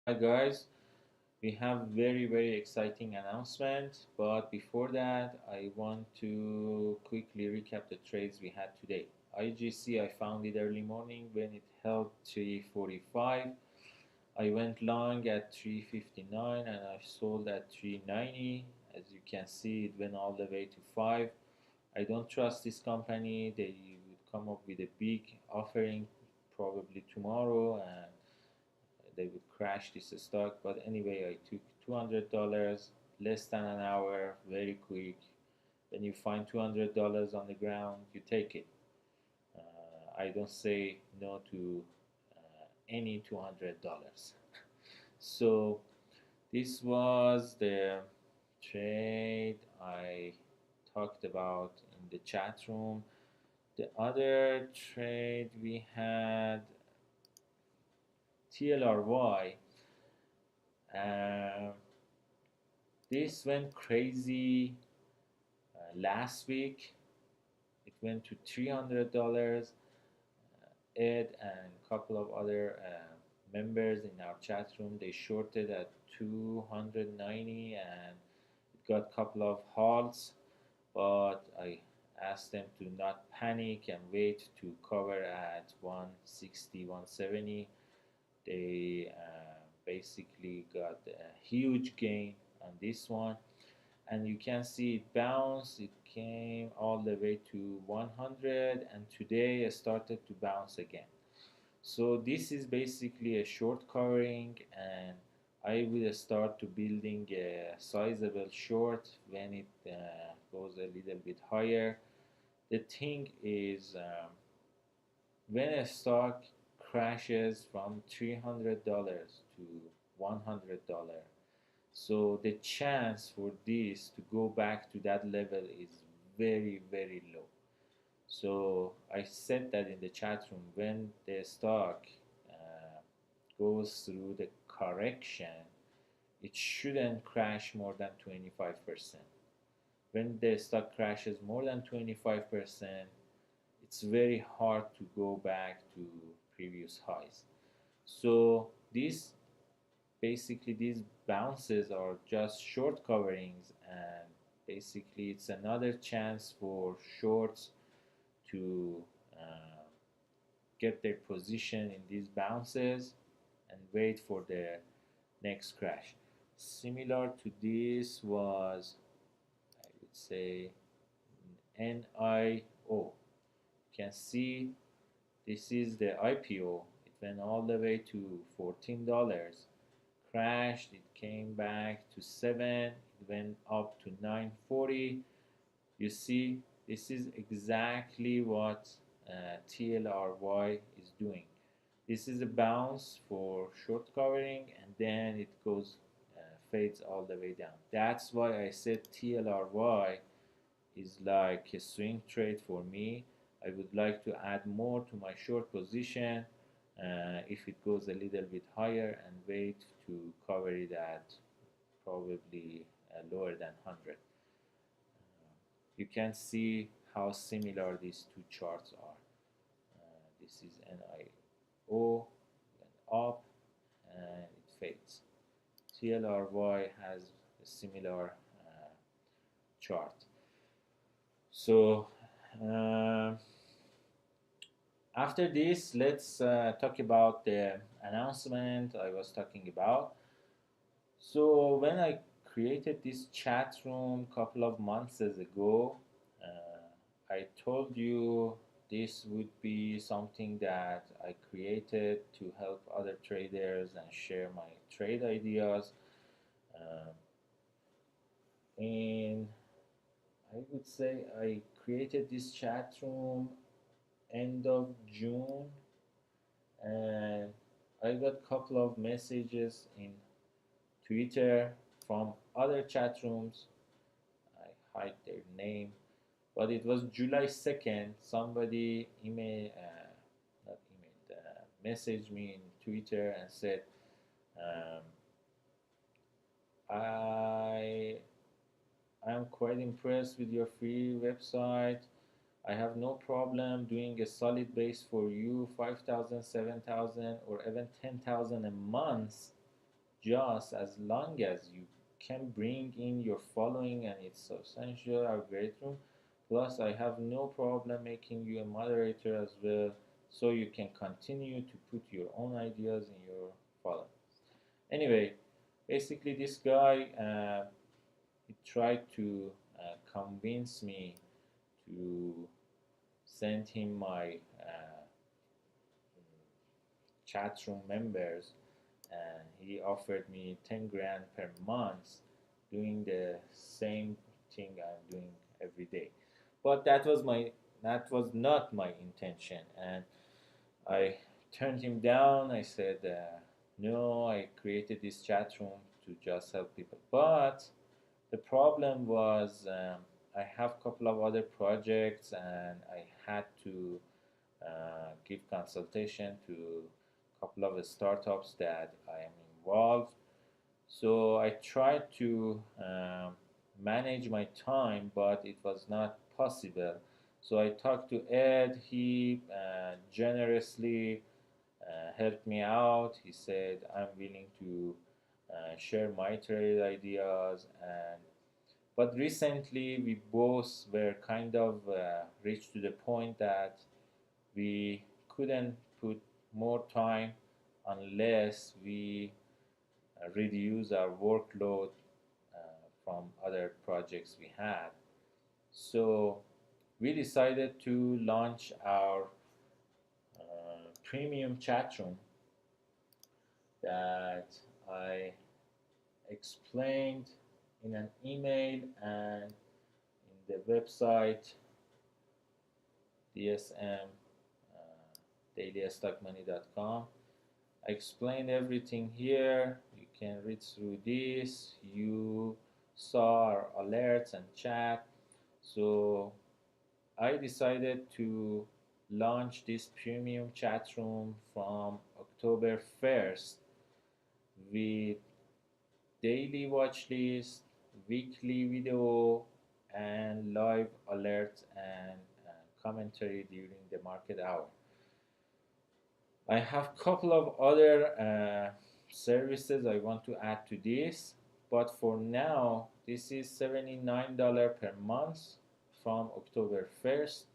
Hi guys, we have very exciting announcement, but before that I want to quickly recap the trades we had today. IGC, I found it early morning when it held 345. I went long at 359 and I sold at 390. As you can see, it went all the way to 5. I don't trust this company. They would come up with a big offering probably tomorrow and they would crash this stock. But anyway, I took $200, less than an hour, very quick. When you find $200 on the ground, you take it. I don't say no to any $200. So this was the trade I talked about in the chat room. The other trade we had TLRY. Uh, this went crazy last week. It went to $300. Ed and a couple of other members in our chat room, they shorted at 290 and it got a couple of halts, but I asked them to not panic and wait to cover at 160, 170. They basically got a huge gain on this one, and you can see it bounce. It came all the way to 100 and today it started to bounce again. So this is basically a short covering, and I will start to building a sizable short when it goes a little bit higher. The thing is, when a stock crashes from $300 to $100, so the chance for this to go back to that level is very low. So I said that in the chat room, when the stock uh, goes through the correction, it shouldn't crash more than 25%. When the stock crashes more than 25%, it's very hard to go back to previous highs. So these bounces are just short coverings, and basically it's another chance for shorts to get their position in these bounces and wait for the next crash. Similar to this was, I would say, NIO. You can see this is the IPO. It went all the way to $14, crashed, it came back to 7, it went up to 940. You see, this is exactly what TLRY is doing. This is a bounce for short covering, and then it goes fades all the way down. That's why I said TLRY is like a swing trade for me. I would like to add more to my short position if it goes a little bit higher and wait to cover it at probably lower than 100. You can see how similar these two charts are. This is NIO, went up and it fades. TLRY has a similar chart. So uh, after this, let's talk about the announcement I was talking about. So when I created this chat room a couple of months ago, I told you this would be something that I created to help other traders and share my trade ideas. Uh, and I would say I created this chat room end of June, and I got a couple of messages in Twitter from other chat rooms. I hide their name, but it was July 2nd. Somebody not emailed, messaged me in Twitter and said, um, I am quite impressed with your free website. I have no problem doing a solid base for you, 5,000, 7,000, or even 10,000 a month just as long as you can bring in your following and it's substantial algorithm. Plus, I have no problem making you a moderator as well, so you can continue to put your own ideas in your following. Anyway, basically, this guy he tried to convince me to send him my chat room members, and he offered me 10 grand per month doing the same thing I'm doing every day. But that was not my intention, and I turned him down. I said, no, I created this chat room to just help people. But the problem was I have a couple of other projects, and I had to give consultation to a couple of startups that I am involved. So I tried to manage my time, but it was not possible. So I talked to Ed. He generously helped me out. He said, I'm willing to share my trade ideas. But recently we both were kind of reached to the point that we couldn't put more time unless we reduce our workload from other projects we had. So we decided to launch our premium chat room that I explained in an email and in the website DSM dailystockmoney.com. I explained everything here. You can read through this. You saw our alerts and chat. So I decided to launch this premium chat room from October 1st with daily watch list, weekly video, and live alerts and commentary during the market hour. I have a couple of other services I want to add to this, but for now, this is $79 per month from October 1st.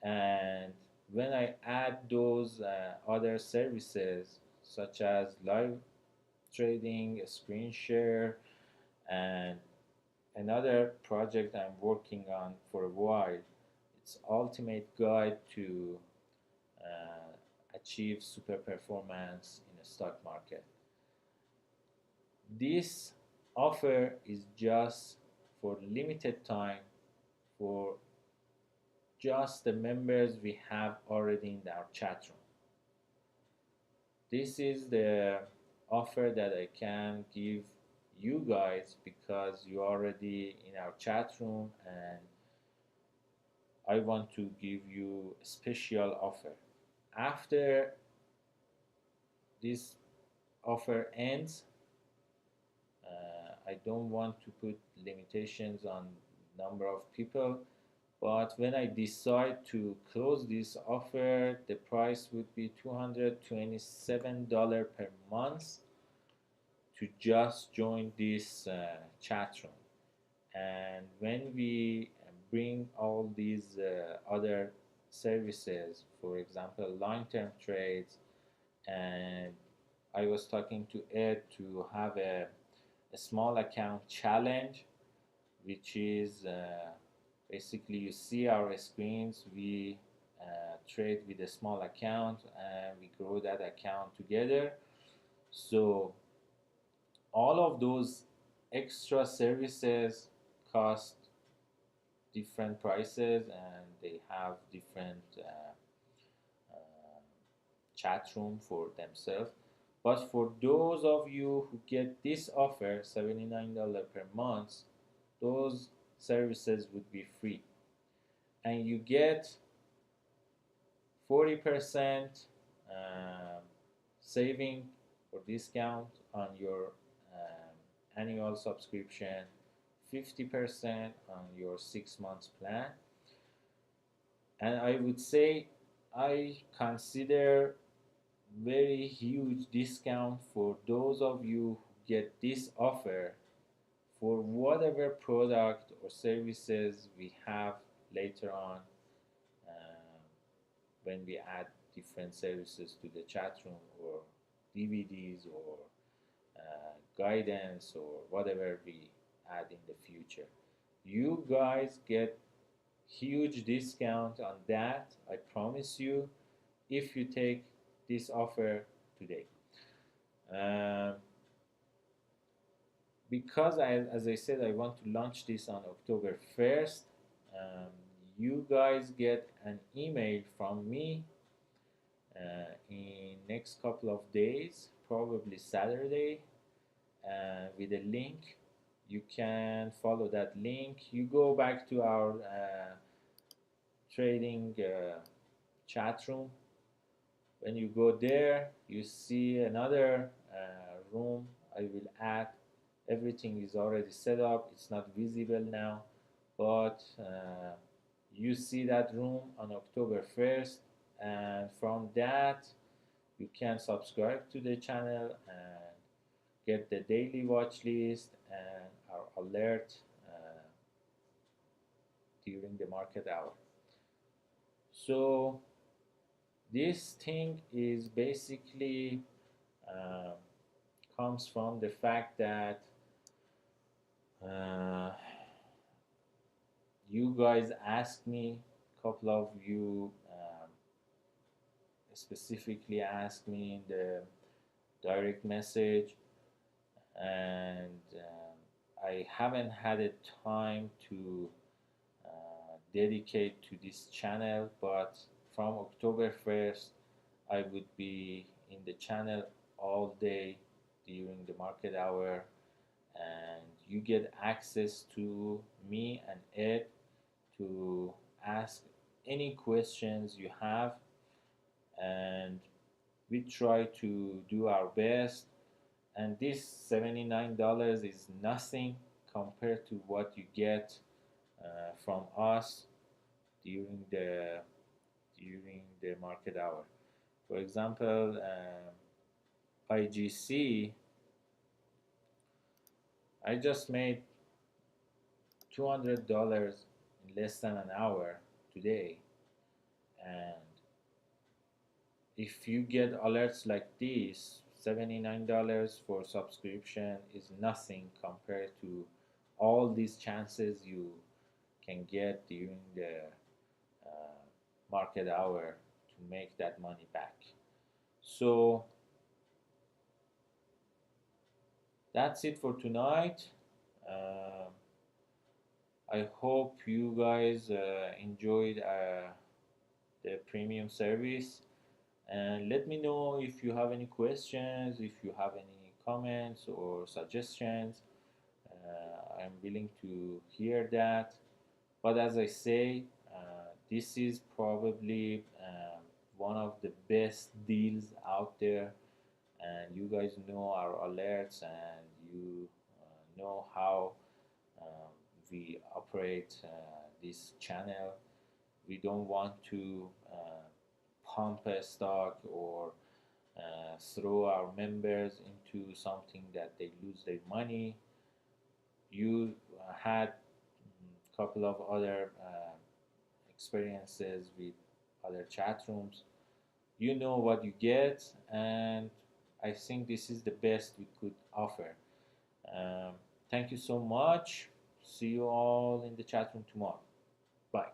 And when I add those other services, such as live trading, screen share, and another project I'm working on for a while, it's ultimate guide to achieve super performance in a stock market. This offer is just for limited time for just the members we have already in our chat room. This is the offer that I can give you guys because you're already in our chat room, and I want to give you a special offer. After this offer ends, I don't want to put limitations on number of people, but when I decide to close this offer, the price would be $227 per month to just join this chat room. And when we bring all these other services, for example, long-term trades, and I was talking to Ed to have a small account challenge, which is basically you see our screens, we trade with a small account and we grow that account together. So all of those extra services cost different prices, and they have different uh, chat room for themselves. But for those of you who get this offer, $79 per month, those services would be free. And you get 40% saving or discount on your annual subscription, 50% on your 6 months plan. And I would say I consider very huge discount for those of you who get this offer for whatever product or services we have later on, um, when we add different services to the chat room, or DVDs, or guidance, or whatever we add in the future. You guys get huge discount on that, I promise you, if you take this offer today. Um, because as I said, I want to launch this on October 1st. Um, you guys get an email from me in next couple of days, probably Saturday, with a link. You can follow that link. You go back to our trading chat room. When you go there, you see another room I will add. Everything is already set up. It's not visible now, but you see that room on October 1st, and from that you can subscribe to the channel and get the daily watch list and our alert during the market hour. So this thing is basically uh, comes from the fact that uh, you guys asked me, a couple of you specifically asked me in the direct message, and I haven't had a time to dedicate to this channel, but from October 1st I would be in the channel all day during the market hour, and you get access to me and Ed to ask any questions you have, and we try to do our best. And this $79 is nothing compared to what you get from us during the market hour. For example, IGC, I just made $200 in less than an hour today, and if you get alerts like this, $79 for subscription is nothing compared to all these chances you can get during the market hour to make that money back. So that's it for tonight. Uh, I hope you guys enjoyed the premium service, and let me know if you have any questions, if you have any comments or suggestions. I'm willing to hear that. But as I say, this is probably one of the best deals out there, and you guys know our alerts, and you know how um, we operate this channel. We don't want to pump a stock or throw our members into something that they lose their money. You had a couple of other experiences with other chat rooms. You know what you get, and I think this is the best we could offer. Um, Thank you so much. See you all in the chat room tomorrow. Bye.